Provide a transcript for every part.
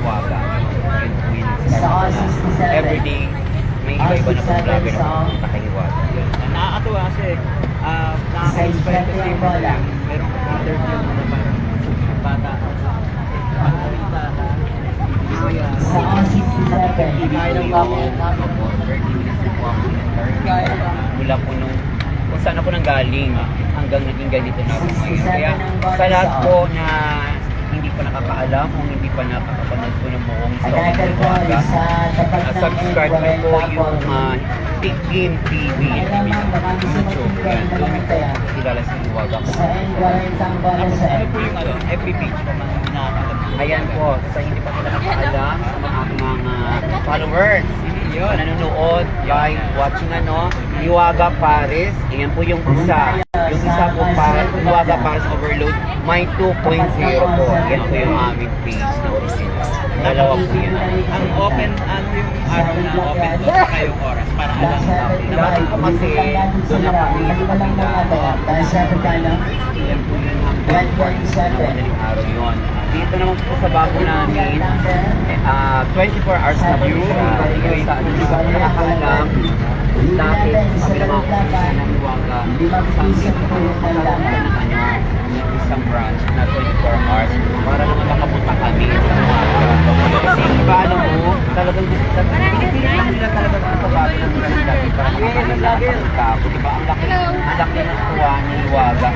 Hiwaga. Everyday, may iba-iba na pong vlogger na pupunta kay Hiwaga. Nakakatuwa kasi, nakaka-inspire kasi meron kong interview na parang bata. Pagkakita na, sa 67, kaya ng bakit ako, 30 minutes na po ako mula po nung kung saan ako nanggaling hanggang naging ganito na ako ngayon. Kaya sa lahat po na hindi pa nakakaalam o hindi pa nakakapanood po ng buong Stock Hiwaga, subscribe na po yung Game TV YouTube. Yan, doon yung po kilala si Hiwaga ko. Tapos ano po yung FB page pa man nakakaalam? Ayan po, sa hindi pa sila nakakaalam sa mga mga followers nanonood, live watching Hiwaga Paris. Ayan po yung isa. Yung isa po Hiwaga Paris Overload, may 2.0 po. Yan po yung aming page na original. Dalawa po yun. Ang open, ano yung araw na open po sa kayong oras para alam natin. Dati po kasi doon na kami sa kapila. Yan po yun ang madaling araw yun. Dito naman po sa bago namin, 24 hours na po siya. Dito sa hindi ko nakakaalam. Dati sa kapila mga kusina ng Hiwaga, something po na isang branch na 24 hours para naman makapunta kami sa Hiwaga. Kasi iba mo, talagang hindi nila talaga sa bago ng mga lagi para makapunta ako. Diba ang laki ng tuwa ni Hiwaga.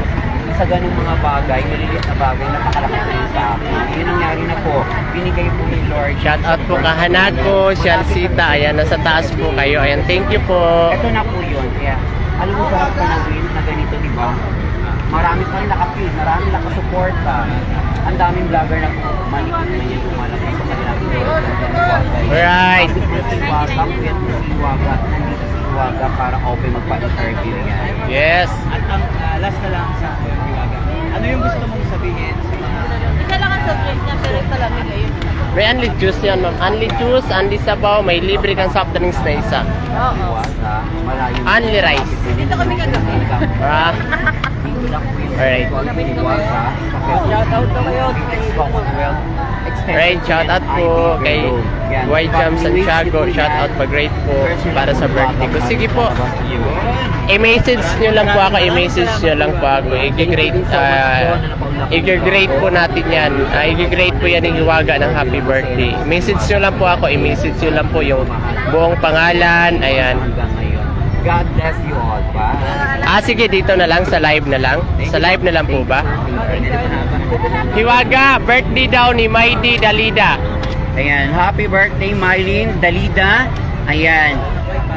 Sa ganung mga bagay, maliliit na bagay, napakalaki na yun sa akin. Yun nangyari na po, binigay po ni Lord. Shout out po kahanat ko, Shalsita. Ayan, nasa taas po kayo. Ayan, thank you po. Ito na po yun. Kaya, alam mo sarap panawin na ganito, di ba? Marami pa rin nakapil, marami nakasuporta. Ang daming vlogger na po, malikot na niya lumalabas sa kanilang video. Alright. Si Hiwaga, kuya po si Hiwaga, nandito si Hiwaga para open magpa-interview yan. Yes. At ang last na lang sa Hiwaga. Ano yung gusto mong sabihin sa mga... Isa lang ang subject niya, pero palamig ayun. May unli juice yan, ma'am. Unli juice, unli sabaw, may libre kang soft drinks na isa. Oo. Hiwaga, malayo. Unli rice. Dito kami kagabi. Ah. Dito lang po yung Alright. Hiwaga. Shout out na kayo. Alright, shout out po kay Y Jam Santiago. Shout out pa great po para sa birthday ko. Sige po. I-message nyo lang po ako. I-message nyo lang po ako. I-grade po natin yan. I-grade po yan ng Hiwaga ng happy birthday. Message nyo lang po ako. I-message nyo lang po yung buong pangalan. Ayan. God bless you all, ba? Sige, dito na lang. Sa live na lang. Sa live na lang po ba? Hiwaga, birthday daw ni Maidi Dalida. Ayan, happy birthday, Mylene Dalida. Ayan,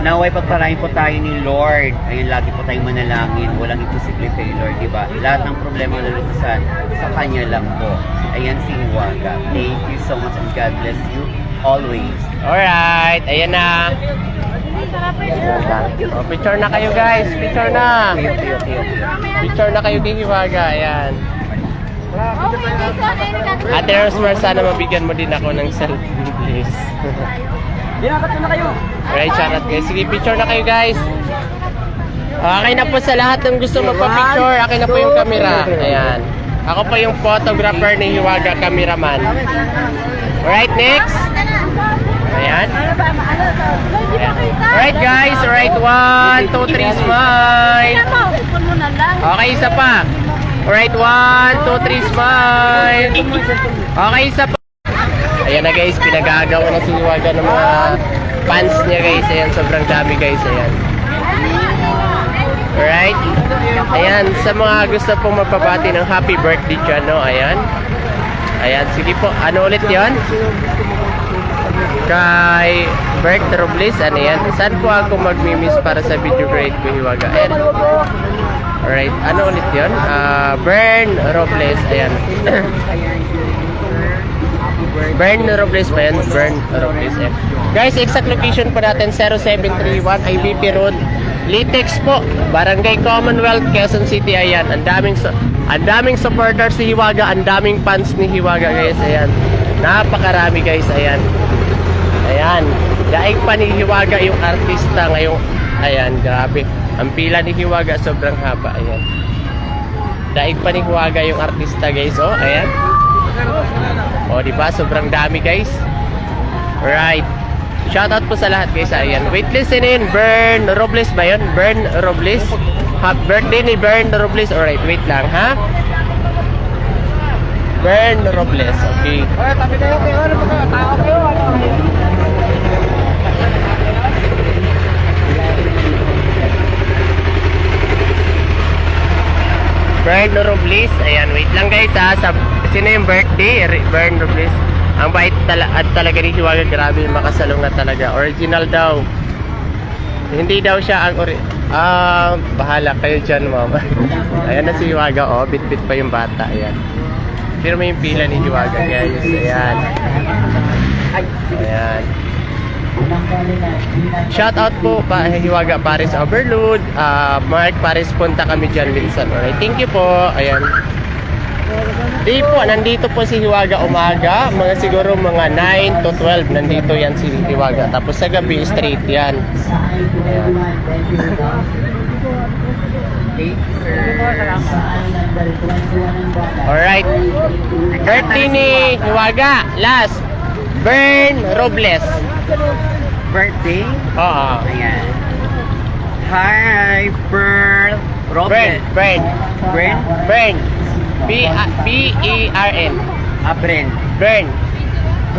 naway pagpalain po tayo ni Lord. Ayan, lagi po tayong manalangin. Walang imposible kay Lord, di ba? Lahat ng problema lulusan sa Kanya lang po. Ayan si Hiwaga. Thank you so much and God bless you always. Alright, ayan na. Picture na kayo guys. Picture na. Picture na kayo kay Hiwaga. Ayan. Ate Rosmar, sana mabigyan mo din ako ng selfie, please. Dinakat na kayo. Alright, shout out guys. Sige, picture na kayo guys. Okay na po sa lahat ng gusto magpa-picture. Akin na po yung camera. Ayan. Ako po yung photographer ni Hiwaga, cameraman. Alright, next. Ayan. Alright guys. Alright, 1, 2, 3, smile. Okay, isa pa. Alright, 1, 2, 3, smile. Okay, isa pa. Ayan na guys, pinagagawa na si Hiwaga ng mga fans niya guys. Ayan, sobrang dami guys. Ayan. Alright. Ayan, sa mga gusto pong magpabati ng happy birthday dyan, no? Ayan. Ayan, sige po. Ano ulit yon? Kay Bert Robles, ano yan? Saan po ako magmimiss para sa video grade ko, Hiwaga? Ayan. Alright, ano ulit yun? Bern Robles, ayan. Bern Robles pa yan? Bern Robles, ayan. Guys, exact location po natin, 0731 IBP Road, Litex po, Barangay Commonwealth, Quezon City, ayan. Ang daming supporters ni Hiwaga, ang daming fans ni Hiwaga, guys, ayan. Napakarami, guys, ayan. Ayan, daig pa ni Hiwaga yung artista ngayong, ayan, grabe. Ang pila ni Hiwaga sobrang haba, ayan. Daig pa ni Hiwaga yung artista guys, oh, ayan. O, diba? Sobrang dami, guys. Alright. Shoutout po sa lahat, guys. Ayan. Wait, listenin. Bern Robles ba yun? Bern Robles? Happy birthday ni Bern Robles. Alright, wait lang, ha? Bern Robles. Okay. Tabi kayo kayo. Ano ba kayo? Tao kayo. Bern Robles. Ayan, wait lang, guys, ha? Sino yung birthday? Bern Robles. Ang bait talaga ni Hiwaga. Grabe, makasalong na talaga. Original daw. Hindi daw siya ang bahala kayo dyan, mama. Ayan na si Hiwaga, oh. Bit-bit pa yung bata. Ayan. Pero may yung pila ni Hiwaga, guys. Ayan. Ayan. Shout out po Hiwaga Paris Overload. Mark Paris, punta kami dyan minsan. Alright, thank you po. Ayan. Di po, nandito po si Hiwaga umaga. Mga siguro mga 9 to 12. Nandito yan si Hiwaga. Tapos sa gabi, straight yan. Ayan. Alright. Birthday ni Hiwaga. Last. Bern Robles. Birthday? Oo. Ayan. Hi, Pearl. Robert. Bern. Bren? Bern. B-E-R-N. Bren. Bern.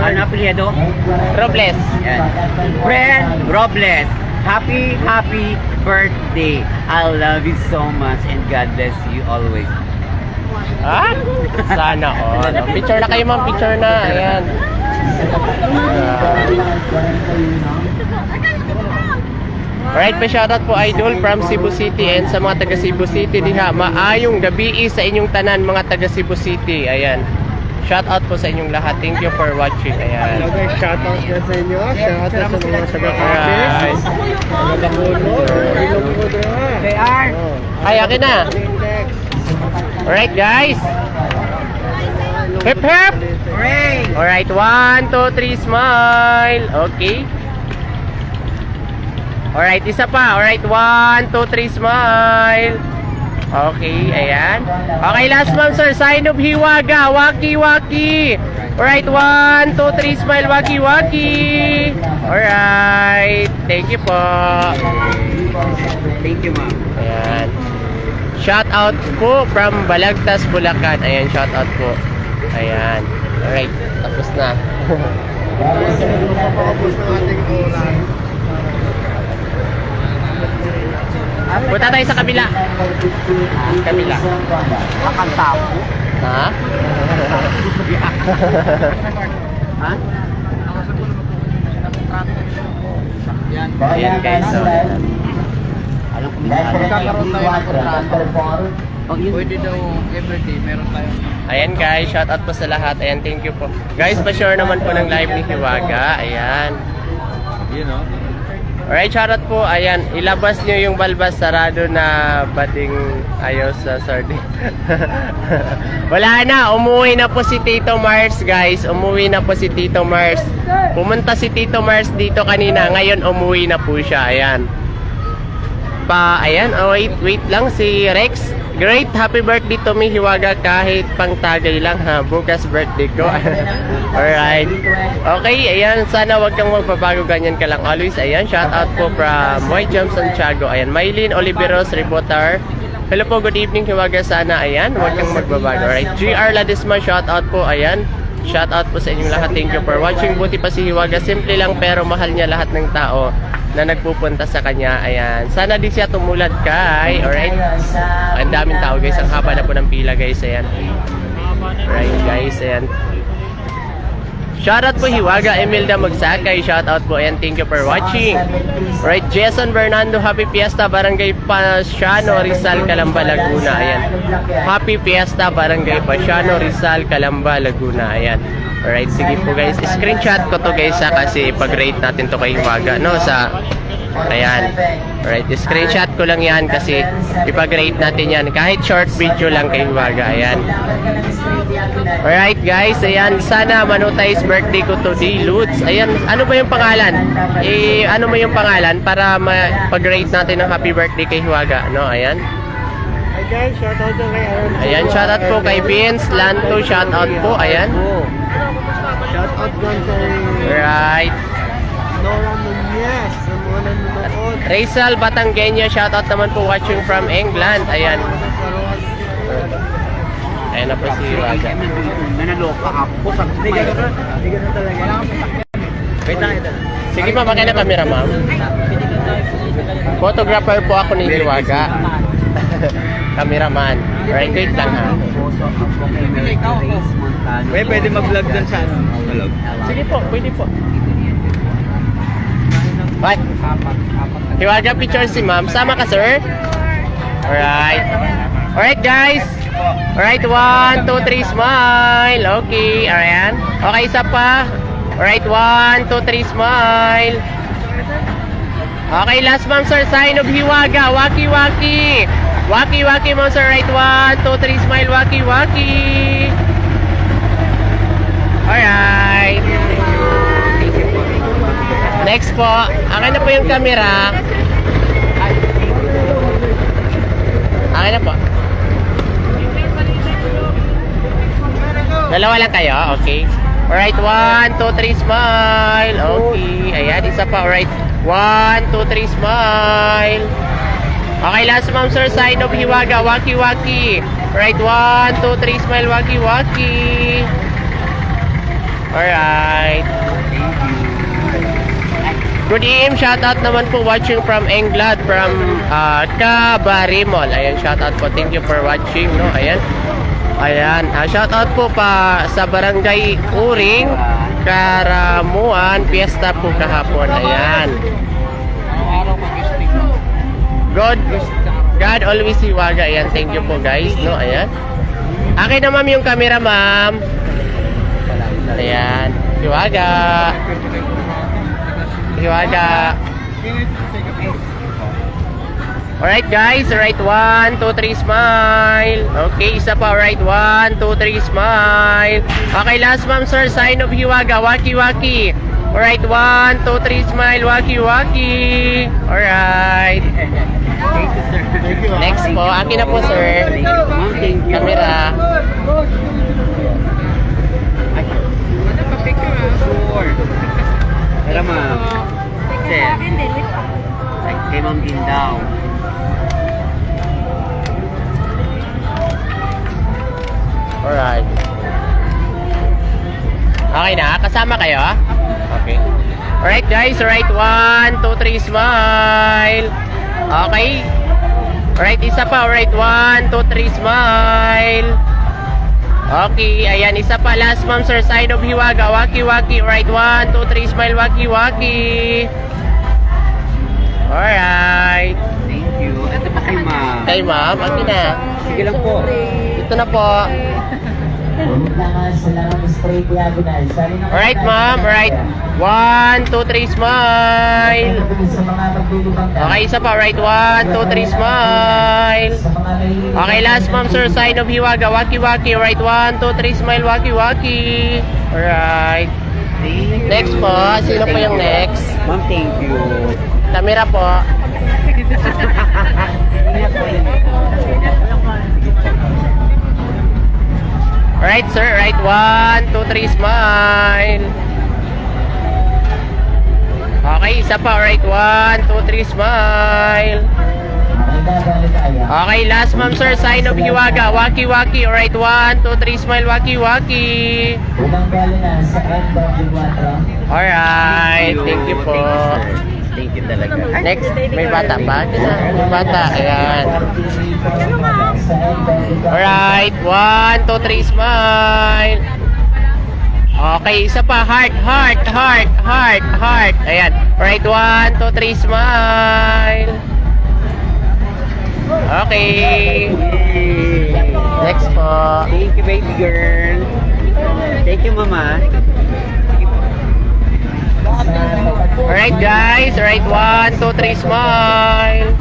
Ano apelyido? Robles. Yan. Bren Robles. Happy birthday. I love you so much and God bless you always. Ha? Sana all. Oh. Picture na kayo, ma'am. Picture na. Ayan. Alright, pa-shoutout po idol from Cebu City and sa mga taga Cebu City diha. Maayong gabi sa inyong tanan mga taga Cebu City. Ayan. Shoutout po sa inyong lahat. Thank you for watching. Ayan. Okay, shoutout na sa inyo. Shoutout sa mga taga-office. JR. Ay, akin na. Alright, guys. Hip hip. Hooray! Alright, 1, 2, 3, smile. Okay. Alright, isa pa. Alright, 1, 2, 3, smile. Okay, ayan. Okay, last one, sir. Sign of Hiwaga. Waki-waki. Alright, 1, 2, 3, smile. Waki-waki. Alright. Thank you po. Thank you, ma'am. Ayan. Shout out po from Balagtas, Bulacan. Ayan, shout out po. Ayan. Alright, tapos na. Punta tayo sa kabila. Kabila. Ang tao. Ha? Ha? Yan. Ayan, guys. So, Alam ko Magkakaroon tayo ng kontrata. Pwede daw everyday meron tayo. ayan, guys. Shout out po sa lahat. Ayan, thank you po. Guys, pa-share naman po ng live ni Hiwaga. Ayan. You know. Alright, shoutout po. Ayan, ilabas nyo yung balbas, sarado na bating ayaw sa sardine. Wala na, umuwi na po si Tito Mars, guys. Umuwi na po si Tito Mars. Pumunta si Tito Mars dito kanina. Ngayon, umuwi na po siya. Ayan. Ayan, oh, wait lang. Si Rex. Great, happy birthday to me, Hiwaga. Kahit pang tagay lang, ha. Bukas birthday ko. Alright. Okay, ayan. Sana wag kang magbabago. Ganyan ka lang always. Ayan, shout out po from White Jump Santiago. Ayan, Maylin Oliveros, reporter. Hello po, good evening, Hiwaga. Sana, ayan, wag kang magbabago. Alright, GR Ladisma, shout out po. Ayan, shout out po sa inyong lahat. Thank you for watching. Buti pa si Hiwaga. Simple lang pero mahal niya lahat ng tao na nagpupunta sa kanya. Ayan, sana di siya tumulad kay. Alright, ang daming tao, guys. Ang haba na po ng pila, guys. Ayan. Alright, guys. Ayan. Shoutout po Hiwaga Emilda Magsakay. Shoutout po and thank you for watching. Alright, Jason Bernardo, happy fiesta, Barangay Pasiano, Rizal, Calamba, Laguna. Ayan, happy fiesta, Barangay Pasiano, Rizal, Calamba, Laguna. Ayan. Alright, sige po, guys. Screenshot ko to, guys, kasi pag-rate natin to kay Hiwaga, no, sa ayan. Alright, screenshot ko lang yan kasi ipag-rate natin yan. Kahit short video lang kay Hiwaga. Ayan. Alright, guys. Ayan, sana monetize birthday ko today, Lutz. Ayan, ano ba yung pangalan? Ano mo yung pangalan para pag-rate natin ng happy birthday kay Hiwaga, no? Ayan. guys, shoutout dyan kay Aaron. Ayan, shoutout po kay Vince Lanto. Shoutout po. Ayan. Shoutout dyan kay Right. Nora Nunez, sa mga nanonood. Rizal Batanggenyo. Shoutout naman po watching from England. Ayan. Ayan na po si Waga. Nanaloka ako. Hindi ganun. Hindi ganun talaga. Wala kang sasakyan. Wait lang ito. Sige ma'am, akin na camera ma'am. Photographer po ako ni Hiwaga. Cameraman. Right, wait lang ha. Pwede mag-vlog dun sa ano? Vlog. Sige po, pwede po. Bye. Hiwaga picture si ma'am. Sama ka sir? Alright. Alright guys. Alright, 1, 2, 3, smile. Okay, ayan. Okay, isa pa. Alright, 1, 2, 3, smile. Okay, last ma'am sir, sign of Hiwaga. Waki waki. Waki waki ma'am sir. Right, 1, 2, 3, smile. Waki waki. Alright. Next po. Akin na po yung camera. Akin na po. Dalawa lang kayo? Okay. Alright, 1, 2, 3, smile. Okay. Ayan, isa pa. Alright. 1, 2, 3, smile. Okay, last ma'am sir, sign of Hiwaga. Waki waki. Alright, 1, 2, 3, smile. Waki waki. Alright. Good evening, shoutout naman po watching from England, from Cabarimol. Ayan, shoutout po. Thank you for watching, no? Ayan. Ayan, shoutout po pa sa Barangay Uring, Karamuan, fiesta po kahapon. Ayan. God always Hiwaga. Ayan, thank you po guys, no? Ayan. Akin na ma'am yung camera, ma'am. Ayan, Hiwaga. Hiwaga. Alright guys, right, 1, 2, 3, smile. Okay, isa pa, right, 1, 2, 3, smile. Okay, last ma'am sir, sign of Hiwaga. Waki waki. Alright, 1, 2, 3, smile. Waki waki. Alright. Next po, akin na po sir. Camera. Sure. Pero ma'am. Kay Ma'am din daw. Alright. Okay na, kasama kayo ah? Okay. Alright guys, alright, 1, 2, 3, smile. Okay. Alright, isa pa, alright, 1, 2, 3, smile. Okay, ayan, isa pa, last ma'am sir, sign of Hiwaga. Waki waki, alright, 1, 2, 3, smile. Waki waki. Alright. Thank you. Ito pa kay ma'am. Okay ma'am, akin na. Sige lang po. Ito na po. Alright ma'am, alright. 1, 2, 3, smile. Okay, isa pa, alright, 1, 2, 3, smile. Okay, last ma'am sir, sign of Hiwaga. Waki waki, alright, 1, 2, 3, smile. Waki waki. Alright. Next po, sino po yung next? Ma'am, thank you. Camera po. Alright sir, right, 1, 2, 3, smile. Okay, isa pa, alright, 1, 2, 3, smile. Okay, last ma'am sir, sign of Hiwaga. Waki waki, alright, 1, 2, 3, smile. Waki waki. Alright, thank you po. Thank you talaga. Next, may bata pa? May bata, ayan. Alright, 1, 2, 3, smile. Okay, isa pa, heart, heart, heart, heart, heart. Ayan, alright, 1, 2, 3, smile. Okay. Next po. Thank you, baby girl. Thank you, mama. Alright guys, alright, 1, 2, 3, smile.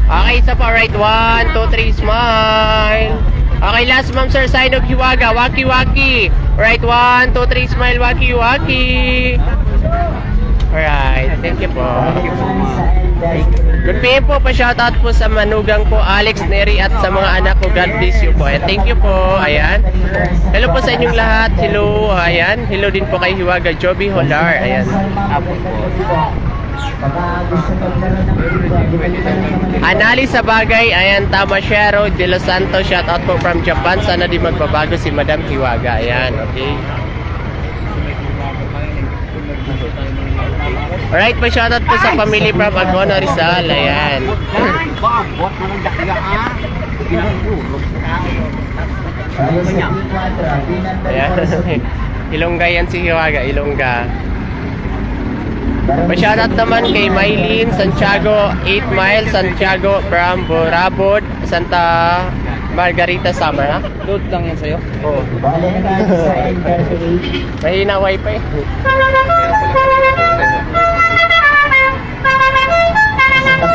Okay, isa pa, alright, 1, 2, 3, smile. Okay, last ma'am sir, sign of Hiwaga. Waki waki. Alright, 1, 2, 3, smile. Waki waki. Alright, thank you po. Thank you so much. Good PM po, pa-shoutout po sa manugang ko, Alex, Neri, at sa mga anak ko. God bless you po. And thank you po. Ayan. Hello po sa inyong lahat. Hello. Ayan. Hello din po kay Hiwaga Joby Holar. Ayan. Tapos po. Anali sa bagay. Ayan. Tama Shero De Los Santos. Shoutout po from Japan. Sana di magbabago si Madam Hiwaga. Ayan. Okay. Alright, pa-shoutout po sa family from Agono Rizal. Ayan. Bambot na ng dakya ah. Pinagulog na. Ayan. Ilongga yan si Hiwaga. Ilongga. Pa-shoutout naman kay Maylene Santiago, 8 miles, Santiago from Borabod, Santa Margarita Summer, ha? Load lang yan sa'yo. Oo. Mahina wifi.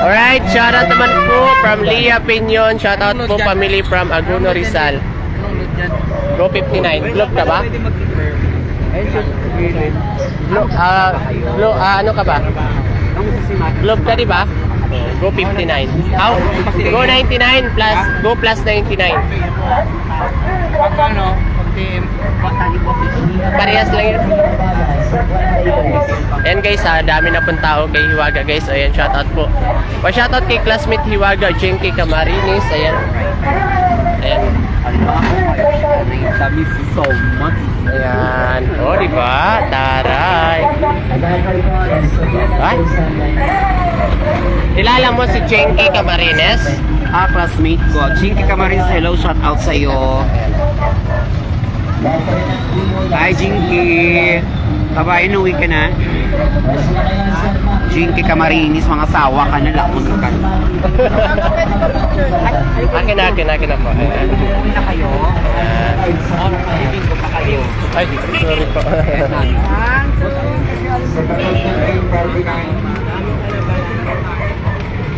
Alright, shoutout naman po from Leah Pinion. Shoutout po family from Aguno Rizal. Go 59. Globe ka ba? Pwede mag-confirm. Ayun siya. Ano ka ba? Ang sisimat. Globe ka, di ba? Go 59. How? Go 99 plus, go plus 99. Pag ano, pag team, Parehas lang yun. Ayan guys, dami na pong tao kay Hiwaga guys. Ayan, shoutout po. Pa-shoutout kay classmate Hiwaga, Jenky Camarinis. Ayan. Ayan. Sabi so much. Ayan. O, diba? Taray. Ay. Kilala mo si Jenky Camarines? Classmate ko. Chinky Camarines, hello, shout out sa iyo. Hi, Jinky. Kabayan, uwi ka na. Jinky Camarines, mga sawa ka na lang. Akin na po. Ayan. Uwi na kayo. Living ko pa kayo. Ay, sorry po.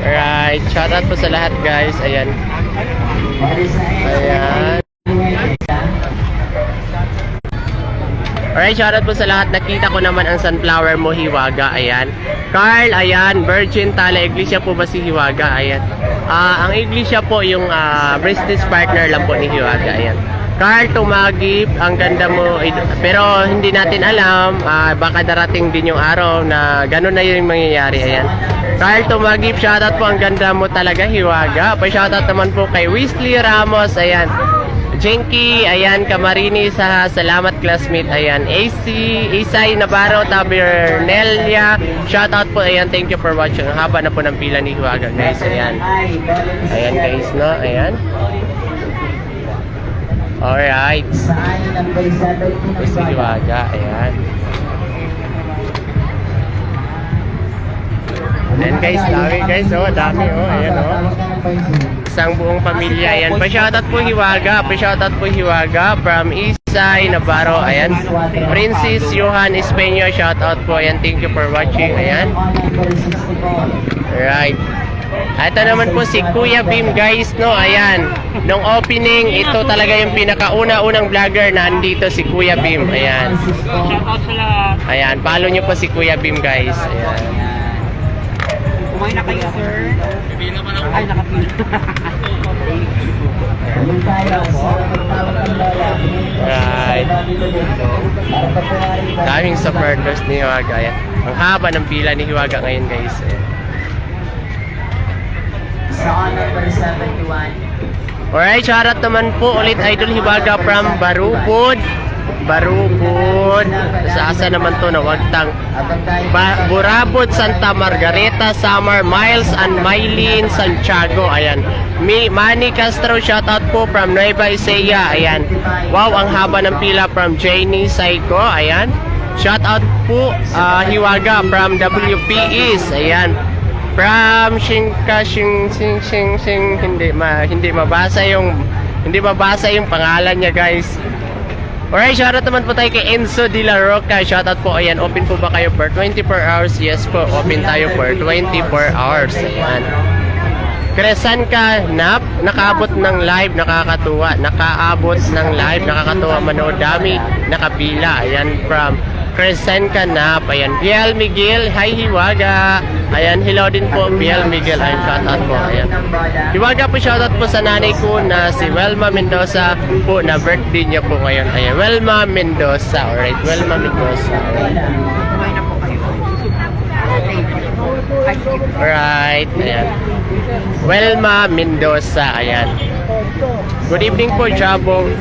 Alright, shoutout po sa lahat guys. Ayan. Ayan. Alright, shoutout po sa lahat. Nakita ko naman ang sunflower mo, Hiwaga. Ayan. Carl, ayan. Virgin Tala Iglesia po ba si Hiwaga? Ayan. Ang Iglesia po yung business partner lang po ni Hiwaga. Ayan. Carl, tumagip. Ang ganda mo. Pero hindi natin alam. Baka darating din yung araw na ganun na yung mangyayari. Ayan. Carl, tumagip. Shoutout po. Ang ganda mo talaga, Hiwaga. Pa-shoutout naman po kay Wesley Ramos. Ayan. Jenky, ayan, Camarini sa salamat classmate, ayan, AC, Isay Navarro, Tabernelia, shoutout po, ayan, thank you for watching. Haba na po ng pila ni Hiwaga guys, ayan. Ayan guys, no, ayan. Alright. Gusto Hiwaga, ayan. Ayan guys, dami guys, oh, dami, oh, ayan, oh. Isang buong pamilya, ayan. Pa-shoutout po Hiwaga, pa-shoutout po Hiwaga from Isay Navarro, ayan. Princess Johan Espeño, shoutout po, ayan. Thank you for watching, ayan. Alright. Ito naman po si Kuya Bim guys, no, ayan. Nung opening, ito talaga yung pinakauna-unang vlogger na andito si Kuya Bim, ayan. Shoutout sa lahat. Ayan, follow nyo po si Kuya Bim guys, ayan. Kumain na kayo, sir? Ay, nakapila. Right. Daming supporters ni Hiwaga. Ayan. Ang haba ng pila ni Hiwaga ngayon guys. Ayan. Alright, shoutout naman po ulit Idol Hiwaga from Barubod. Barubod. Sa asa naman to na wagtang. Borabod, Santa Margarita, Summer, Miles and Mylene Santiago. Ayan. Manny Castro, shoutout po from Nueva Ecija. Ayan. Wow, ang haba ng pila from Janie Saiko. Ayan. Shoutout po Hiwaga from WP East. Ayan. From hindi mabasa yung pangalan niya guys. Alright, shoutout naman po tayo kay Enzo De La Roca. Shoutout po, ayan, open po ba kayo for 24 hours? Yes po, open tayo for 24 hours. Ayan. Kresan ka, nakaabot ng live, nakakatuwa. Nakaabot ng live, nakakatuwa manood. Dami, nakapila. Ayan, from Crescent Canap. Ayan, Biel Miguel. Hi, Hiwaga. Ayan, hello din po, Biel Miguel. Ayan, shoutout po. Ayan. Hiwaga po, shoutout po sa nanay ko na si Welma Mendoza po na birthday niya po ngayon. Ayan, Welma Mendoza. Alright, Welma Mendoza. Alright. Kumain na po kayo. Thank you. Alright, ayan. Welma Mendoza, ayan. Good evening po, Jabong.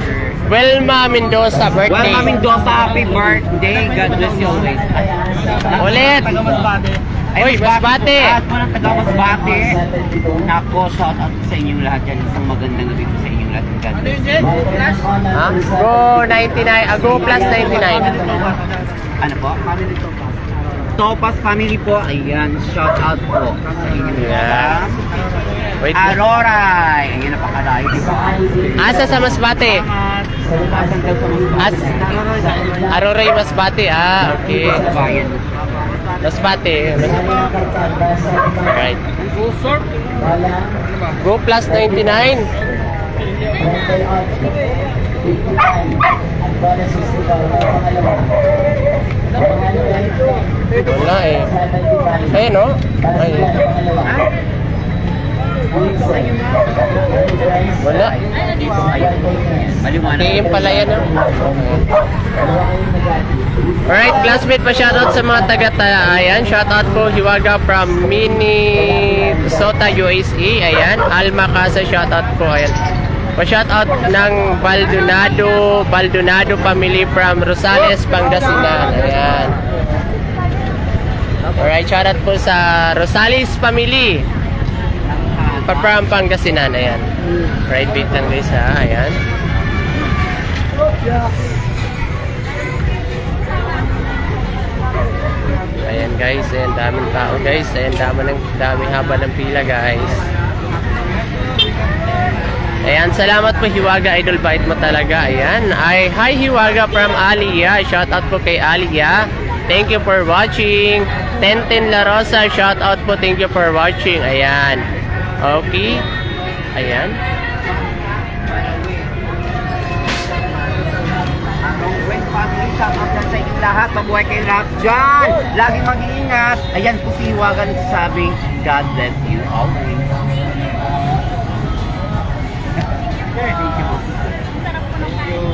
Welma Mendoza, birthday. Well, Ma'am Mendoza, happy birthday. God bless you always. Ulit. Uy, Masbate. Lahat po ng taga Masbate. Nako, shout out sa inyong lahat yan. Isang magandang gabi po sa inyong lahat. God bless you. Ha? Go 99, go plus 99. Ano po? Topas family po. Ayan, shout out po sa inyong Yeah. lahat. Wait. Aurora. Ayan, napakalayo. Diba? Asa sa Masbate? Asan daw sa As Aroray Masbate. Ah, okay. bayan? Masbate. Alright. Go plus 99. Wala eh. Ayun no? Ay. Wala. Maliwanag. Tingin pala yan no? Alright, classmate pa shoutout sa mga taga-taya. Ayan, shoutout po Hiwaga from Minnesota, USA. Ayan, Alma Casa shoutout po. Ayan. Pa-shoutout ng Baldonado family from Rosales, Pangasinan. Ayan. Alright, shoutout po sa Rosales family from Pangasinan. Ayan. Right, wait lang guys ha. Ayan. Ayan guys, ayan daming tao guys. Ayan daming haba ng pila guys. Ayan, salamat po Hiwaga, idol bait mo talaga. Ayan, hi Hiwaga from Aliyah. Shout out po kay Aliyah. Thank you for watching. Tenten La Rosa, shout out po, thank you for watching. Ayan. Okay. Ayan. Wait, family, shout out dyan sa inyong lahat. Mabuhay kayo lahat dyan. Laging mag-iingat. Ayan po si Hiwaga nagsasabing, God bless you always. Thank you.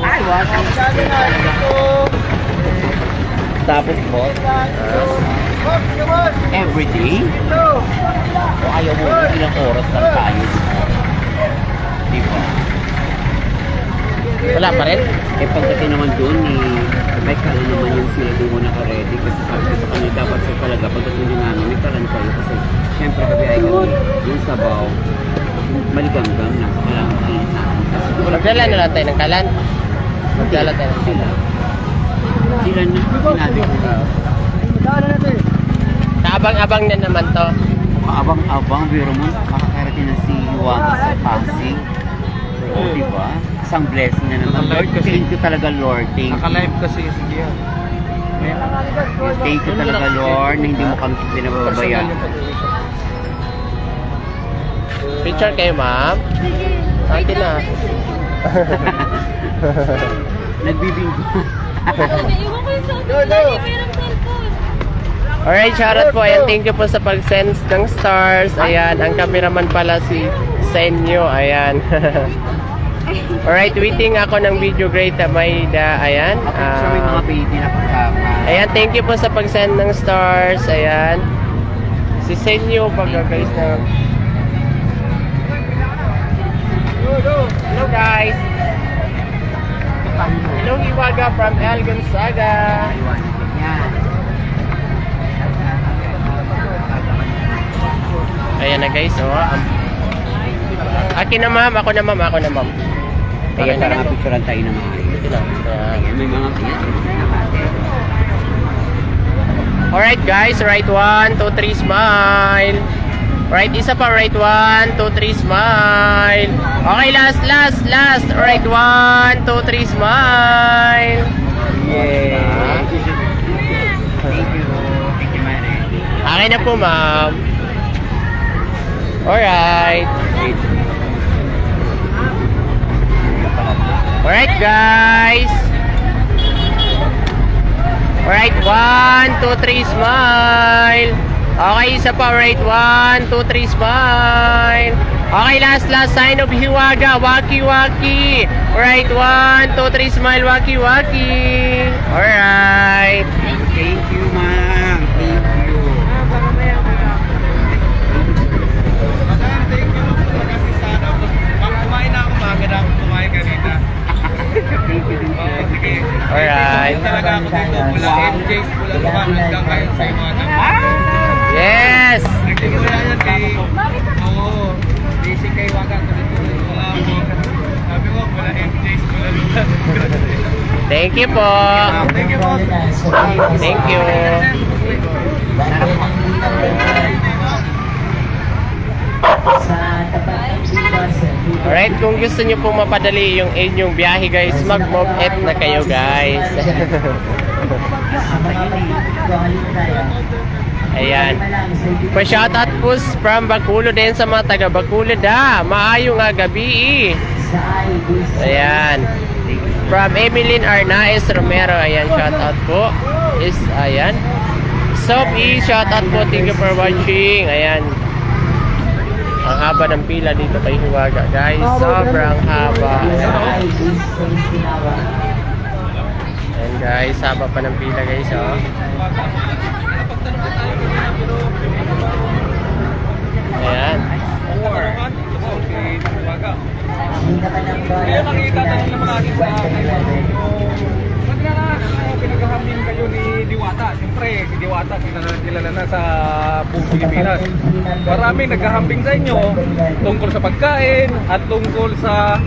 Ay, welcome. Tapos po, everyday? O ayaw mo, ilang oras lang tayo. Di ba? Wala pa rin? Eh pagdating naman doon, may kalan naman yung sila doon mo naka-ready. Kasi sabi ko sa kanya, dapat sa talaga, pagdating din namin, may kalan kayo. Kasi syempre kami ay yung sabaw, maligam-gam na. So kailangan kayo na. Magdala na lang tayo ng kalan. Magdala tayo ng kalan. Sila na, sinabi ko na. Kaabang-abang na naman to. Kaabang-abang, biro mo, makakarating na si Hiwaga sa Pasig. O, diba? Isang blessing na naman. Lord, thank you talaga, Lord. Thank you. Naka-live kasi sige yan. Thank you talaga, Lord, na hindi mo kami pinababayaan. Picture kayo, ma'am. Akin na. Nagbibinggo. Iwan ko yung cellphone. Lagi mayroong cellphone. Alright, shoutout po. Ayan, thank you po sa pag-send ng stars. Ayan, ang cameraman pala si Senyo. Ayan. Alright, waiting ako ng video grade na may ayan. Sorry mga baby na kasama. Ayan, thank you po sa pag-send ng stars. Ayan. Si Senyo, baga guys na. Hello guys. Hello Hiwaga from El Gonzaga. Yan. Ayan na guys, oh. Akin na ma'am, ako na ma'am, ako na ma'am. Kaya Ayan para na. mapicturean tayo ng mga Ito lang. Ayan. Ayan, may mga Alright guys, right 1, 2, 3, smile. Right, isa pa, right 1, 2, 3, smile. Okay, last. Right 1, 2, 3, smile. Yay! Thank you. Thank you, Mare. Akin na po ma'am. Alright. Alright guys. Alright, 1, 2, 3, smile. Okay, isa pa. Alright, 1, 2, 3, smile. Okay, last sign of Hiwaga. Waki-waki. Alright, 1, 2, 3, smile. Waki-waki. Alright. Thank you, ma'am. Thank you. Thank you kasi sana. Kumain na ako maganda ako kumain kanina. Thank you din, sir. Sige. Alright. Talaga ako dito. Mula MJ's, mula naman hanggang ngayon sa mga Yes! nagkikita yan kay... Oo. Basic kay Waka ko dito. Wala ako. Sabi ko, mula MJ's, mula naman. Thank you po. Thank you, boss. Thank you. Alright, kung gusto nyo pong mapadali yung inyong biyahe guys, mag-move it na kayo guys. Ayan. Pa-shoutout po from Bacolod din sa mga taga Bacolod ha. Maayo nga gabi. Ayan. From Emeline Arnaez Romero. Ayan, shoutout po. Ayan. Sophie, shoutout po. Thank you for watching. Ayan. Ang haba ng pila dito kay Hiwaga guys. Sobrang haba. Ayan guys, haba pa ng pila guys oh. Ayan. Kaya nakita naman natin sa pinaghahambing kayo ni Diwata. Siyempre, si Diwata kilala na sa buong Pilipinas. Maraming naghahambing sa inyo tungkol sa pagkain at tungkol sa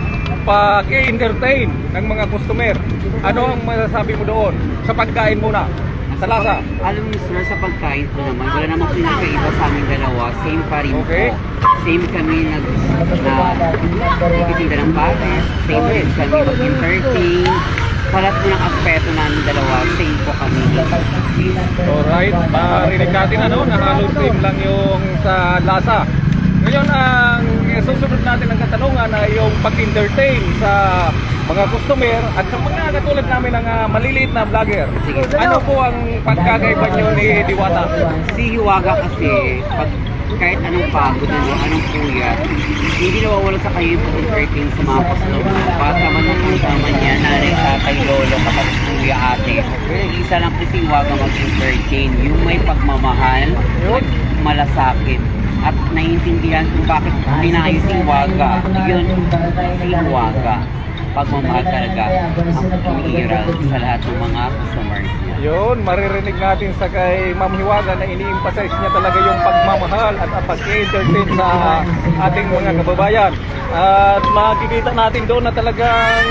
pag-entertain ng mga customer. Ano ang masasabi mo doon? Sa pagkain muna, sa lasa. Alam mo, sir, sa pagkain ko naman, wala namang pinakaiba sa aming dalawa. Same pa rin Okay. po. Same kami nagtitinda ng pares. Same din kami mag-entertain. Sa lahat po ng aspeto namin dalawa, same po kami. Alright, marinig natin na halos same lang yung sa lasa. Ngayon, ang susunod natin ang katanungan na yung pag-entertain sa mga customer at sa mga katulad namin ng maliliit na vlogger. Sige. Ano po ang pagkakaiba nyo ni Diwata? Si Hiwaga kasi, pag kahit anong pagod na anong kuya, hindi nawawala sa kayo yung entertain sa mga customer. Bata man ang kasama niya, nanay, tatay, lolo, kapatid, kuya, ate. Isa lang kasi Hiwaga mag-entertain. Yung may pagmamahal, malasakit. At naiintindihan kung bakit pinayo si Hiwaga. Yun, si Hiwaga. Pagmamahal talaga ang iniiral sa lahat ng mga customers niya. Yun, maririnig natin sa kay Ma'am Hiwaga na ini-emphasize niya talaga yung pagmamahal at ang pag-entertain sa ating mga kababayan. At makikita natin doon na talagang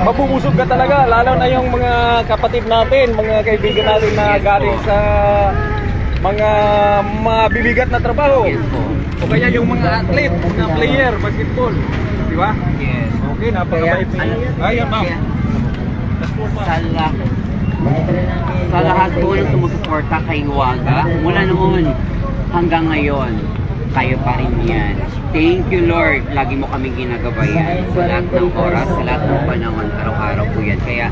mabubusog ka talaga, lalo na yung mga kapatid natin, mga kaibigan natin na galing sa mga mabibigat na trabaho. Yes po. O kaya yung mga athlete, mga player, basketball. Di ba? Yes. Okay, napakabait niya. Ayun, ma'am. Sa lahat po na sumusuporta kay Hiwaga, mula noon hanggang ngayon, kayo pa rin yan. Thank you, Lord. Lagi mo kaming ginagabayan sa lahat ng oras, sa lahat ng panahon, araw-araw po yan. Kaya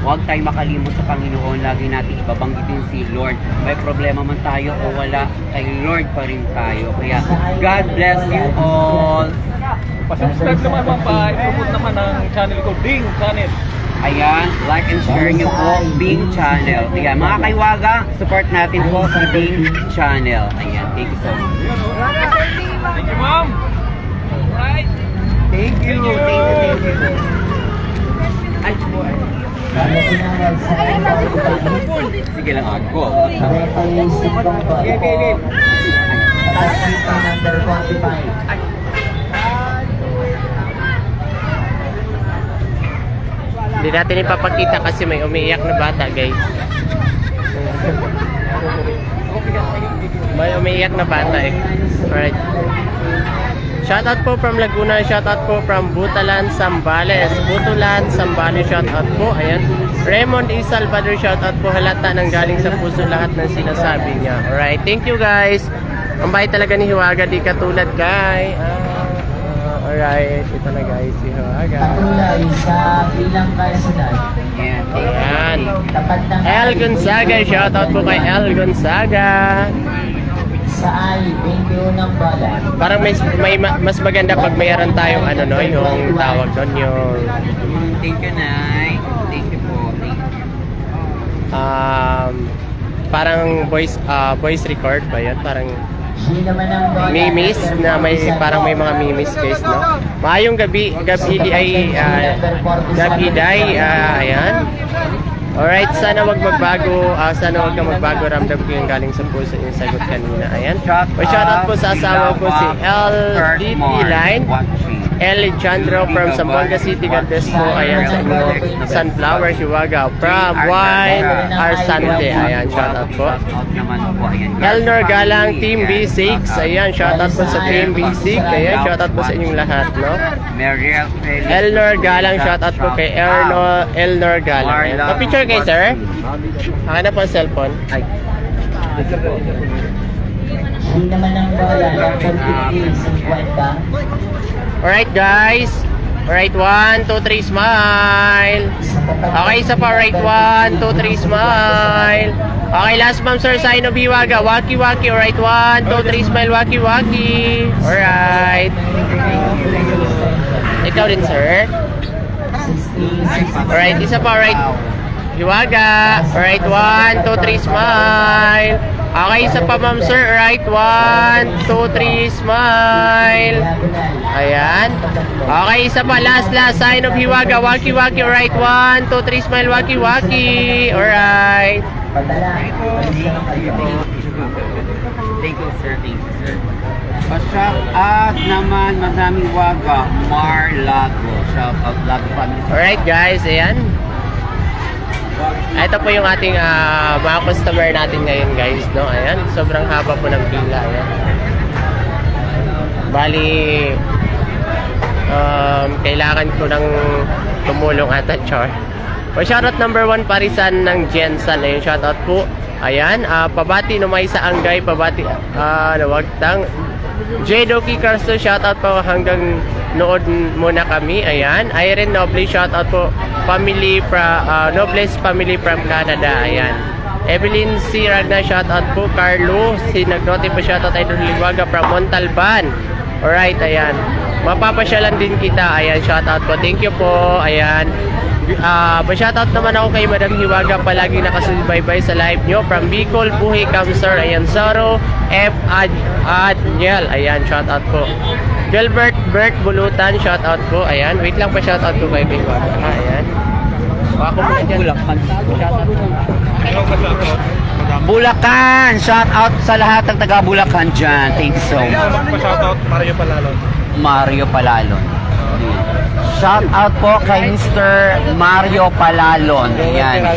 huwag tayo makalimot sa Panginoon. Lagi natin ibabanggitin si Lord. May problema man tayo o wala, kay Lord pa rin tayo. Kaya God bless you all. Pasubscribe naman, ma'am, pa-promote naman ang channel ko, Ding Channel. Ayan, like and share nyo po Bing Channel. Ayan, mga kaiwaga, support natin po sa Bing Channel. Ayan, thank you so much. Thank you, ma'am. Alright. Thank you, thank you. Ay, sige lang ako. Hindi natin ipapakita kasi may umiiyak na bata guys. May umiiyak na bata eh. Alright. Shoutout po from Laguna, shoutout po from Butalan, Zambales. Butulan, Zambales, shoutout po. Ayan. Raymond E. Salvador, shoutout po. Halata ng galing sa puso lahat ng sinasabi niya. Alright, thank you guys. Ang bait talaga ni Hiwaga, di katulad kay. Alright, ito na guys, si Hiwaga. Patuloy sa ilang personal. Yan, thank you. Ayan. Tapat ng El Gonzaga, shoutout po kay El Gonzaga. sa I-21 ng bola. Parang mas maganda pag mayroon tayong ano no, yung tawag doon, yung Thank you, Nay. Thank you po. Thank you. parang voice record ba yun? Parang G naman ang bola. mimis na may parang may mga mimis guys, no? Maayong gabi, gabi ay gabi day, ayan. Alright, sana wag magbago, sana wag kang magbago, ramdam ko yung galing sa puso yung sagot kanina. Ayan. Shoutout po sa asawa ko si LDT Line, Alejandro from Zamboanga City. God bless po. Ayan sa inyo. Sunflower, Hiwaga. From Wine Arsante. Ayan, shoutout po. Elnor Galang, Team B6. Ayan, shoutout po sa Team B6. Ayan, shoutout po sa inyong lahat, no? Elnor Galang, shoutout po kay Elnor Galang. Ayan. Pa-picture kayo, sir. Hanap po ang cellphone. Ay. G naman ang bola. Number 50, 50. Alright, guys. Alright, 1, 2, 3, smile. Okay, isa pa. Right, 1, 2, 3, smile. Okay, last ma'am, sir. Sign of Hiwaga. Waki, waki. Alright, 1, 2, 3, smile. Waki, waki. Alright. Ikaw din, sir. 60, 60. Alright, isa pa. Alright. Hiwaga. Alright, 1, 2, 3, smile. Okay, isa pa, ma'am, sir. Alright, 1, 2, 3, smile. Ayan. Okay, isa pa. Last. Sign of Hiwaga. Waki, waki. Alright, 1, 2, 3, smile. Waki, waki. Alright. Padala. Thank you, sir. Thank you, sir. Pa-shout out naman, madaming waga, Mar Lago. Shout out Lago family. Alright, guys. Ayan. Ito po yung ating mga customer natin ngayon, guys, no? Ayan, sobrang haba po ng pila. Ayan. Bali, kailangan ko ng tumulong ata, char. O, shoutout number 1, Parisan ng Jensen. Ayun, shoutout po. Ayan, pabati no may sa Angay, pabati, nawagtang. J-Doki Carsto, shoutout po hanggang nood muna kami. Ayan, Irene Noble, shoutout po. Nobles family from Canada. Ayan. Evelyn C. Ragna, shoutout po. Carlo, si Nagnote po, shoutout Idol Liwaga from Montalban. Alright, ayan. Mapapasyalan din kita. Ayan, shoutout po. Thank you po. Ayan. Pa-shoutout naman ako kay Madam Hiwaga, palagi nakasubaybay sa live nyo. From Bicol, Buhi, Kamsor. Ayan, Zoro, F. Adniel. Ayan, shoutout po. Gilbert Bert Bulutan, shoutout po. Ayan, wait lang pa, shoutout po kay Hiwaga. Ayan. Ako muna dyan. Bulacan! Shout out sa lahat ng taga Bulacan dyan. Thank you so much. Pa-shoutout, Mario Palalon. Mario Palalon. Shout out po kay Mr. Mario Palalon. Ayan.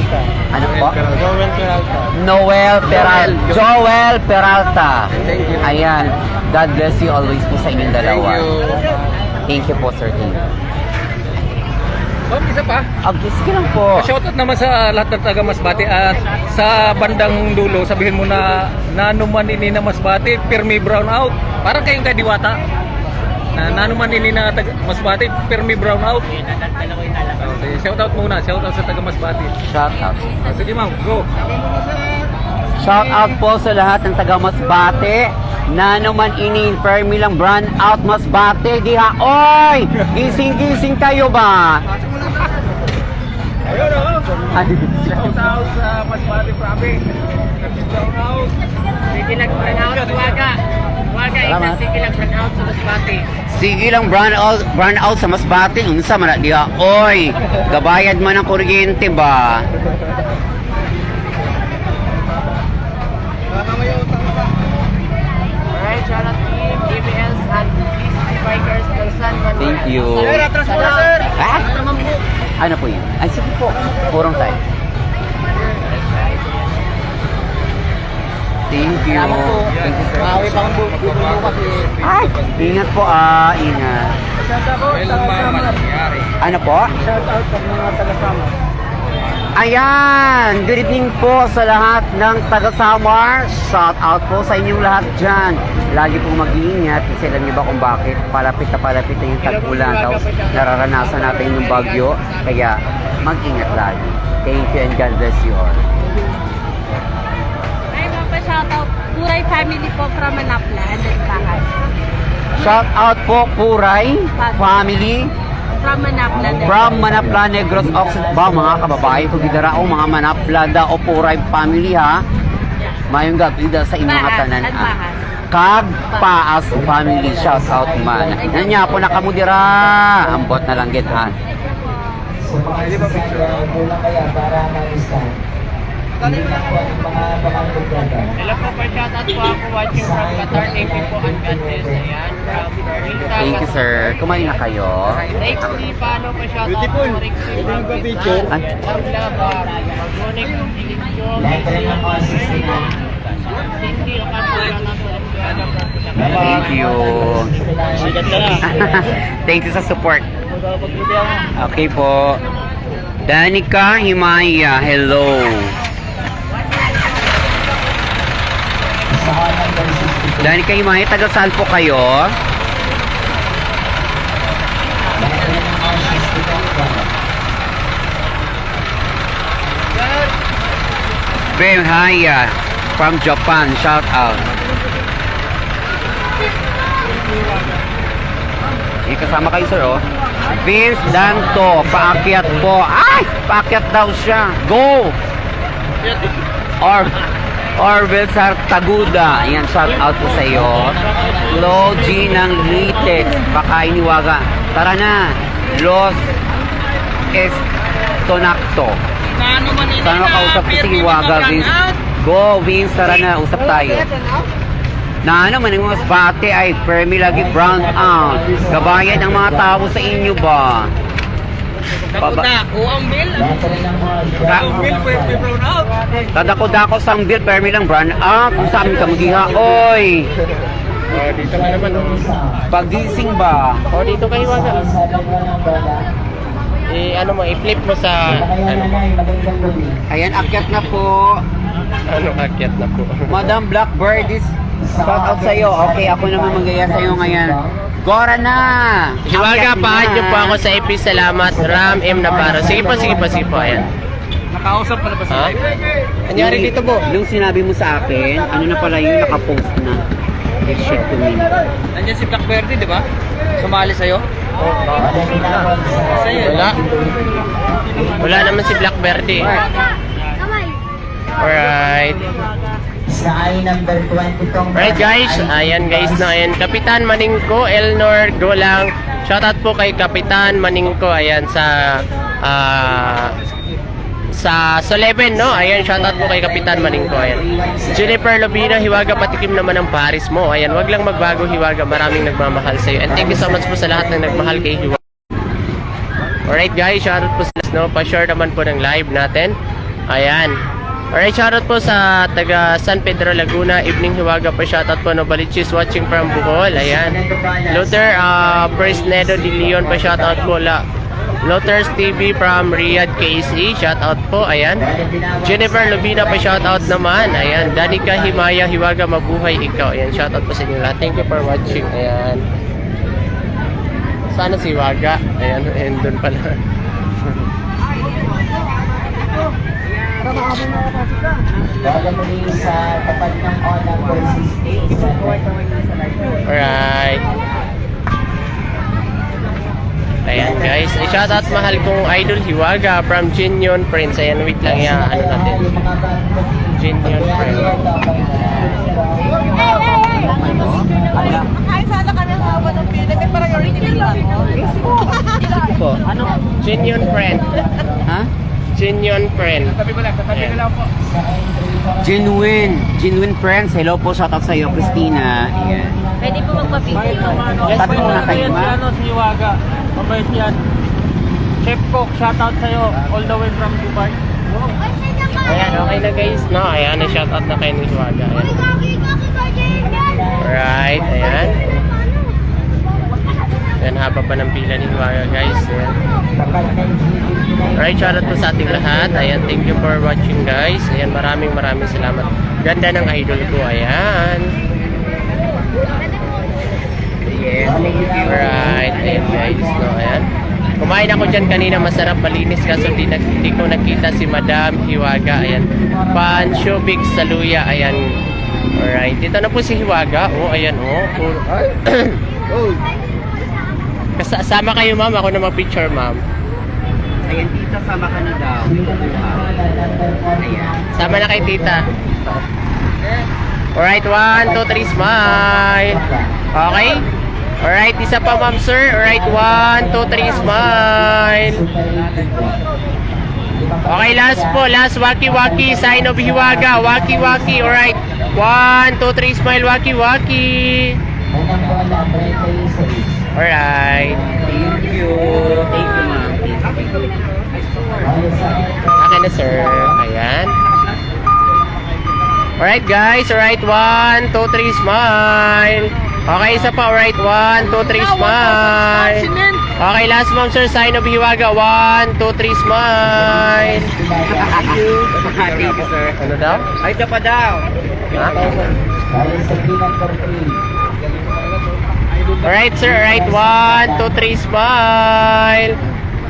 Ano po? Joel Peralta. Ayan. God bless you always po sa inyong dalawa. Thank you po, sir. Thank you. Oh, isa pa. Sige lang po. Shoutout naman sa lahat ng taga Masbate at sa bandang dulo, sabihin mo na nanuman ini na Masbate, Permi Brown out. Parang kayong kay Diwata. Nanuman ini na taga Masbate, Permi Brown out. Okay, shoutout muna, shoutout sa taga Masbate. Shout out. Sige ma'am, go. Shout out po sa lahat ng taga Masbate. Nanuman ini Permi lang brand out Masbate. Diha, oy! Gising-gising kayo ba? Ayun o. Shoutout sa Masbate province. Permi Brown out. Sige lang, brand out, Hiwaga. Hiwaga, Salamat. sige lang, brand out sa Masbate. Sige lang brand out sa Masbate. Unsa man na diha, oy! Gabayad man ang kuryente ba? Alright, shoutout team, ABS at Disney Bikers ng San Manuel. Thank you. Ha? Ano po yun? Ay, sige po. Purong tayo. Thank you. Thank you, sir. Ay, ingat po, ingat. Ano po? Shoutout sa mga taga-sama. Ayan, good evening po sa lahat ng taga-Samar. Shout out po sa inyong lahat dyan. Lagi po mag-iingat kasi alam niyo ba kung bakit palapit na yung tag-ulan. Tapos nararanasan natin yung bagyo. Kaya mag-ingat lagi. Thank you and God bless you all. Ay, mapa-shoutout. Puray family po from Manapla and then Bahas. Shout out po Puray family From Manapla. from Manapla, Negros Occidental. Ba mga kababae, pagidara o mga Manapla da o Puray family ha. Mayong gabi da sa inyong Bahas tanan. and Bahas. Kag Paas family, shout out man. Nanya po nakamudira. Ambot na lang gitan. So mga sasakyan, kulang kaya para malisan. Hindi na po ang mga pangangkubagan. Hello po, pa-shoutout po ako watching from Qatar. Thank you po, and God bless. Ayan, from Berlin. Thank you sir. Kumain na kayo. Next, di paano pa-shoutout po? Beautiful. Ay, Lahat rin ng mga sasakyan. thank you. Thank you sa support. Okay po. Danica Himaya, hello. Sa number 62. Danica Himaya, taga saan po kayo? Lahat rin ng mga 62. Bem Haya from Japan, shout out. Kasama kayo sir oh. Vince Danto, paakyat po. Ay! Paakyat daw siya. Go! Orville Sartaguda. Ayan, shout out po sa iyo. Lo G ng Litex. Pakain ni Waga. Tara na. Los Estonacto. Sana makausap ko si Waga, Vince. Go, Vince. Tara na. Usap tayo. Na ano man yung mga bate ay permi lagi brown out. Gabayan ang mga tao sa inyo ba? Dako ang bill. Lahat rin ng mga brown out. Tadako-dako sang bill permi lang brown out. Kung saan ka magiha, oy. Dito ka naman. Pagising ba? O, dito kayo waga. Sa dalawa ng bola. Ano mo, i-flip mo sa... Kaya nanay, magandang gabi. Ayan, akyat na po. Ano, akyat na po. Madam Blackbird is shout out sa iyo. Okay, ako naman magaya sa iyo ngayon. Gora na! Hiwaga, Akyat na. paad niyo po ako sa EP. Salamat. Ram M. Navarro. Sige po. Ayan. Nakausap pala ba Ha? Anyari dito po? Nung sinabi mo sa akin, ano na pala yun, nakapost na. Share to me. Nandiyan si Blackberry, di ba? Sumali sa'yo? Wala tinawag sa... Wala. Wala naman si Blackberry. Alright. Sa ay number 22. Alright guys, ayan guys na ayan. Kapitan Maningko, Elnor Golang. Shoutout po kay Kapitan Maningko. Ayan sa Soleven, no? Ayan, shoutout po kay Kapitan Maningko. Ayan. Jennifer Lobina, Hiwaga, patikim naman ang Paris mo. Ayan, wag lang magbago Hiwaga. Maraming nagmamahal sa iyo. And thank you so much po sa lahat ng nagmahal kay Hiwaga. Alright guys, shoutout po sa no? Pa-share naman po ng live natin. Ayan. Alright, shoutout po sa taga San Pedro Laguna, Evening Hiwaga po, shoutout po no Balichis watching from Bohol. Ayan. Luther Presnedo de Leon pa, shoutout po Luther's TV from Riyadh, KC, shoutout po. Ayan. Jennifer Lubina pa, shoutout naman. Ayan. Danica Himaya, Hiwaga, mabuhay ikaw. Ayan, shoutout po sa inyo lahat. Thank you for watching. Ayan. Sana si Hiwaga. Ayan, and doon pala. Bago muli sa tapat ng on number 16. Alright. Ayan guys. Shoutout mahal kong idol Hiwaga from Jinyon Prince. Ayan, wait lang yan. Ano natin? Jinyon Prince. Ay, sana kami ang haba ng pila. Kaya parang original lang. Po. Ano? Jinyon Friend. Ha? Jinyon Friend. Ayan. Genuine friends. Hello po, shout out sa iyo, Christina. Ayan. Pwede po magpa-video. Tatlo na kayo, ma. Si Hiwaga. Mabait yan. Chef Cook, shoutout sa'yo. All the way from Dubai. Ayan, okay na guys. No, ayan, shoutout na kayo ni Hiwaga. Ayan. Alright, ayan. Ayan, haba pa ng pila ni Hiwaga, guys. Ayan. Alright, shoutout po sa ating lahat. Ayan, thank you for watching, guys. Ayan, maraming salamat. Ganda ng idol ko. Ayan. Yes, thank you. Alright, ayan guys. No, ayan. Kumain ako dyan kanina, masarap, malinis, kaso hindi ko nakita si Madam Hiwaga. Ayan. Pancho Big Saluya. Ayan. Alright, dito na po si Hiwaga. Oh, ayan, oh. Kasama kayo, ma'am. Ako na mag-picture, ma'am. Ayan, tita, sama ka na daw. Ayan. Sama na kay tita. Alright, 1, 2, 3, smile. Okay? Alright, isa pa, ma'am, sir. Alright, 1, 2, 3, smile. Okay, last po. Last, waki-waki. Sign of Hiwaga. Waki-waki. Alright. 1, 2, 3, smile. Waki-waki. Alright. Thank you. Thank you, ma'am. Akin na, sir. Ayan. Alright, guys. Alright, 1, 2, 3, smile. Okay, isa pa. Alright, 1, 2, 3, smile. Okay, last, ma'am, sir. Sign of Hiwaga. 1, 2, 3, smile. Thank you. Thank you, sir. Ano daw? Ay, ito pa daw. Ha? Alright, sir. Alright, 1, 2, 3, smile.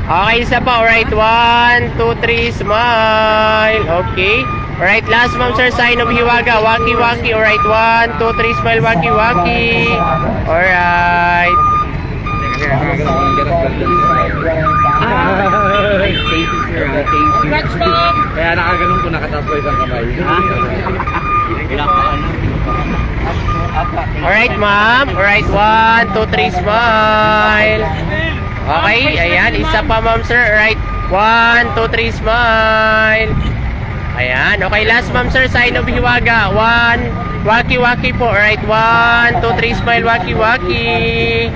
Okay, isa pa. Alright, 1, 2, 3, smile. Okay. Alright, last, ma'am, sir. Sign of Hiwaga. Waki-waki. Alright, 1, 2, 3, smile. Waki-waki. Alright. Ay, thank you, sir. Thank you. Congrats, ma'am! Kaya nakaganon ko, nakataas ko isang kamay. Alright, ma'am. Alright, 1, 2, 3, smile. Okay, ayan. Isa pa, ma'am, sir. Alright, 1, 2, 3, smile. Ayan. Okay, last, ma'am, sir. Sign of Hiwaga. 1, waki-waki po. Alright, 1, 2, 3, smile. Waki-waki.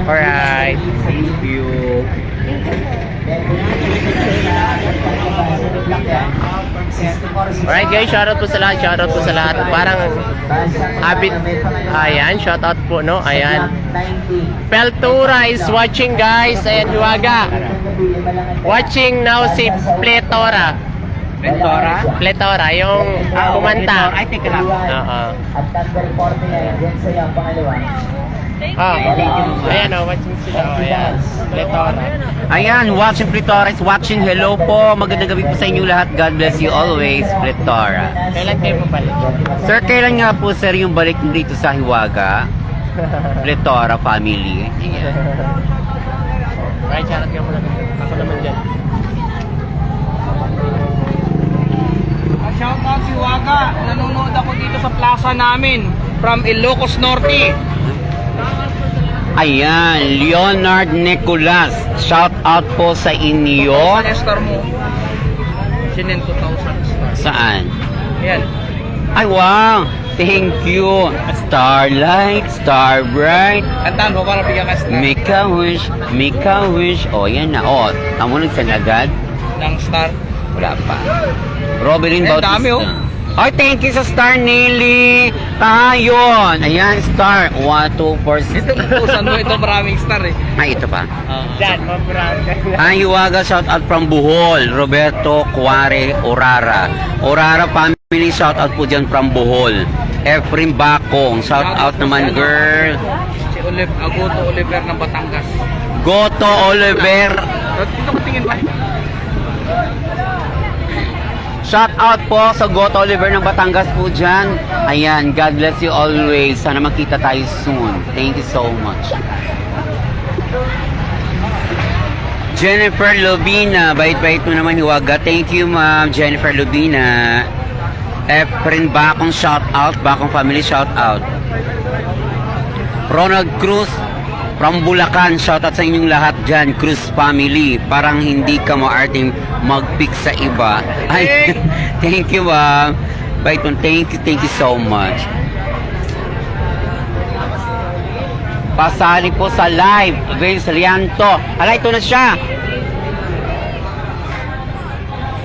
Alright. Thank you. Alright, guys. Shoutout po sa lahat. Shoutout po sa lahat. Parang habit. Ayan. Shoutout po, no? Ayan. Peltura is watching, guys. Ayan, Hiwaga. Watching now si Pletora. Mentora? Pletora, yung kumanta. Ay, teka lang. Oo. At number 40 yan, yan sa yung pangalawa. Ah, ayan o, watching sila. Oh, ayan. Pletora. Ayan, watching Pletora is watching. Hello po. Magandang gabi po sa inyong lahat. God bless you always, Pletora. Kailan kayo mabalik? Sir, kailan nga po, sir, yung balik dito sa Hiwaga? Pletora family. Right, shoutout ka muna. Ako naman dyan. Shout out si Hiwaga. Nanonood ako dito sa plaza namin. From Ilocos Norte. Ayan, Leonard Nicolas. Shout out po sa inyo. Saan star mo? Sinin 2,000 star. Saan? Yan. Ay, wow. Thank you. Starlight, star bright. Kantaan mo para bigyan ka star Make a wish. O, yan na. O, tamo nagsan agad. ng star. Wala pa. Robelin Eh, Bautista. dami, oh. Ay, thank you sa Star Nelly. Ayun. Ayan, Star. 1, 2, 4, 6. Ito, utusan mo ito maraming star eh. Ay, ito pa. Dyan, mabrang ka. Ay, Hiwaga, shout out from Bohol. Roberto Cuare Orara. Orara family, shout out po dyan from Bohol. Efren Bakong, shout out naman, girl. Si Agoto Oliver ng Batangas. Goto Oliver. Dito ka tingin ba? Shout out po sa Goto Oliver ng Batangas po dyan. Ayan, God bless you always. Sana makita tayo soon. Thank you so much. Jennifer Lubina. Bait-bait mo naman, Hiwaga. Thank you, ma'am. Jennifer Lubina. Efren Bakong, shout out. Bakong family, shout out. Ronald Cruz from Bulacan, shout out sa inyong lahat dyan, Cruz family. Parang hindi ka maarting mag-pick sa iba. Ay, thank you, ma'am. Bait mo, thank you so much. Pasali po sa live, Grace Rianto. Ala, ito na siya.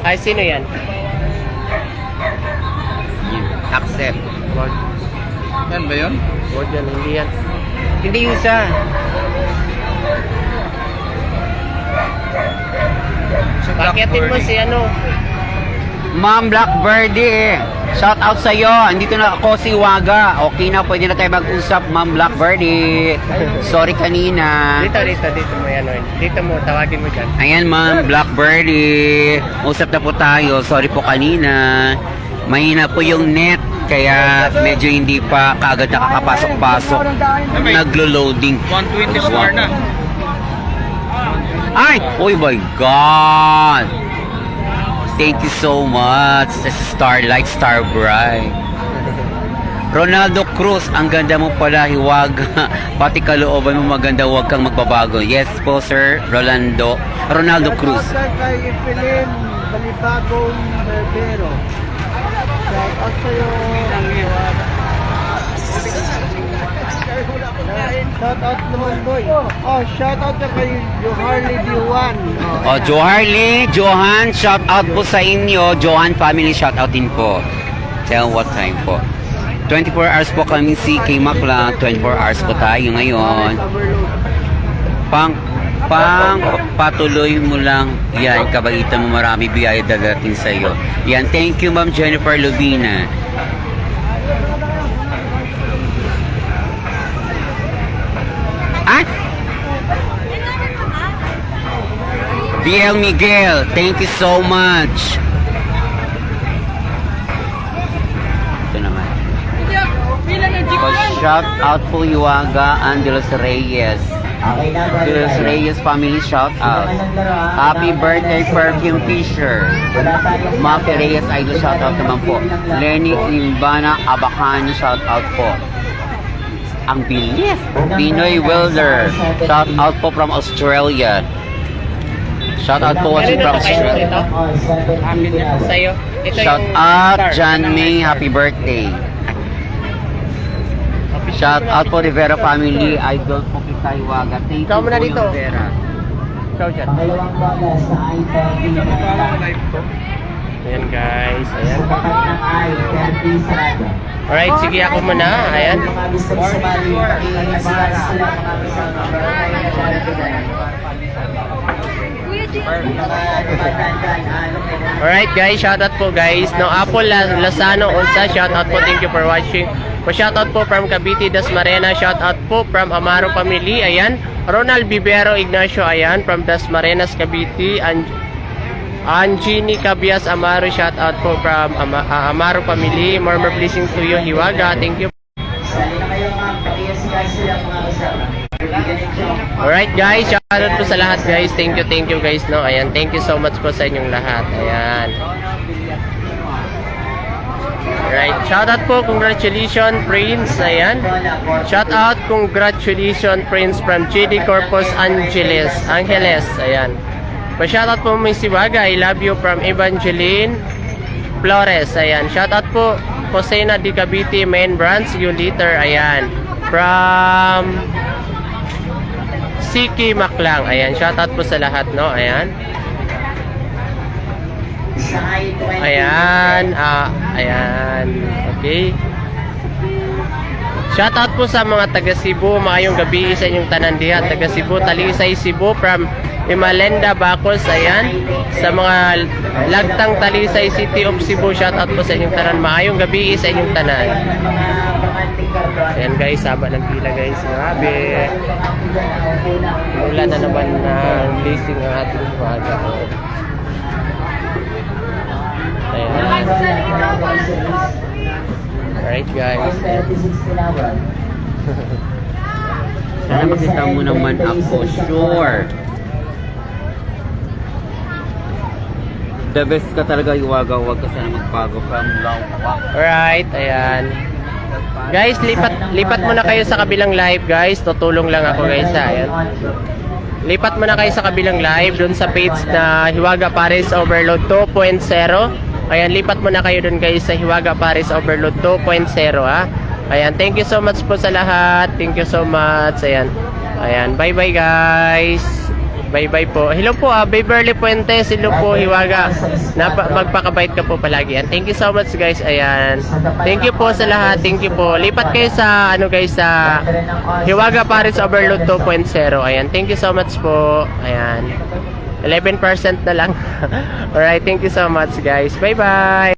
Ay, sino yan? Accept. Wag. Yan ba yun? Wag yan, hindi yan. Hindi usa. Pakiatin mo si ano. Ma'am Blackbirdie, shout out sa iyo. Andito na ako si Waga. Okay na, pwede na tayo mag-usap, Ma'am Blackbirdie. Sorry kanina. Dito mo yan. Dito mo, tawagin mo dyan. Ayan, Ma'am Blackbirdie. Usap na po tayo. Sorry po kanina. Mahina po yung net. Kaya medyo hindi pa kaagad nakakapasok-pasok. Naglo-loading. 120 square na. Ay! Oh my God! Thank you so much. Starlight, Star Bright. Ronaldo Cruz, ang ganda mo pala, Hiwag. Pati kalooban mo maganda, huwag kang magbabago. Yes po, sir. Ronaldo Cruz. Kay Evelyn Balibagong Berbero. Shout out sa'yo. Shout out naman, boy. Oh, shout out na kay Joharly Diwan. Oh, Johan, shout out po sa inyo. Johan family, shout out din po. Tell what time po. 24 hours po kami si K-Mac lang. 24 hours po tayo ngayon. Patuloy mo lang. Yan, kabaitan mo, marami biyaya dadating sa iyo. Yan, thank you Ma'am Jennifer Lubina. BL Miguel, thank you so much. Ito naman. Shout out po Yuaga and De Los Reyes. Okay na, De Los Reyes family shout out. Happy birthday Perfume Fisher. Mafia Reyes idol shout out naman po. Lenny Limbana Abacan shout out po. Ang bilis. Pinoy Wilder shout out po from Australia. Shout out po watching from Australia. Sa'yo. Ito Shout yung out star. John May, happy birthday. Shout out po Rivera family, idol po kita Iwaga. Thank you Ikaw muna po dito. yung Rivera. Ikaw dyan. Pangalawang bola sa I-30. Ayan guys. Ayan. Sabakat ng I-30 Sarada. Alright, sige ako muna. Ayan. Mga gusto mo sumali, i-advance sila mga kasama. Barangay na darating. Alright guys, shoutout po guys. No Apple Lozano Unsa, shoutout po. Thank you for watching. Shoutout po from Cavite Dasmarena. Shoutout po from Amaro family. Ayan. Ronald Bibero Ignacio. Ayan. From Dasmarenas Cavite. Anjini Cabias Amaro. Shoutout po from Amaro family. More blessings to you, Hiwaga. Thank you. Sali na kayo mga pakiyas sila mga kasama. Alright guys, shoutout po sa lahat guys. Thank you guys no. Ayan, thank you so much po sa inyong lahat. Ayan. Alright, shoutout po, congratulations Prince. Ayan. Shoutout, congratulations Prince from JD Corpus Angeles. Ayan. Pa-shoutout po Miss Iwaga, I love you from Evangeline Flores. Ayan. Shoutout po Josena Di Cavite, main branch, you later. Ayan. From Siki Maklang. Ayan, shoutout po sa lahat, no? Ayan. Ayan, ayan. Okay. Shoutout po sa mga taga Cebu. Maayong gabi sa inyong tanan diha. Taga Cebu, Talisay, Cebu from Imalenda, Bacos. Ayan. Sa mga Lagtang, Talisay, City of Cebu. Shoutout po sa inyong tanan. Maayong gabi sa inyong tanan. Ayan guys, haba ng pila guys. Grabe. Wala na naman ng blessing ang ating umaga. Ayan. Alright guys. Sana makita mo naman ako, sure. The best ka talaga Iwaga, huwag ka sana magbago from long walk. Alright, ayan. Guys, lipat muna kayo sa kabilang live guys. Tutulong lang ako guys ha. Ayan. Lipat muna kayo sa kabilang live doon sa page na Hiwaga Paris Overload 2.0. Ayan, lipat muna kayo doon guys sa Hiwaga Paris Overload 2.0 ha. Ayan, thank you so much po sa lahat. Thank you so much. Ayan. Ayan, bye bye guys. Bye-bye po. Hello po, Beverly Puentes. Hello po, Hiwaga. Magpakabait ka po palagi. And thank you so much, guys. Ayan. Thank you po sa lahat. Thank you po. Lipat kayo sa, sa Hiwaga Paris Overload 2.0. Ayan. Thank you so much po. Ayan. 11% na lang. Alright, thank you so much, guys. Bye-bye.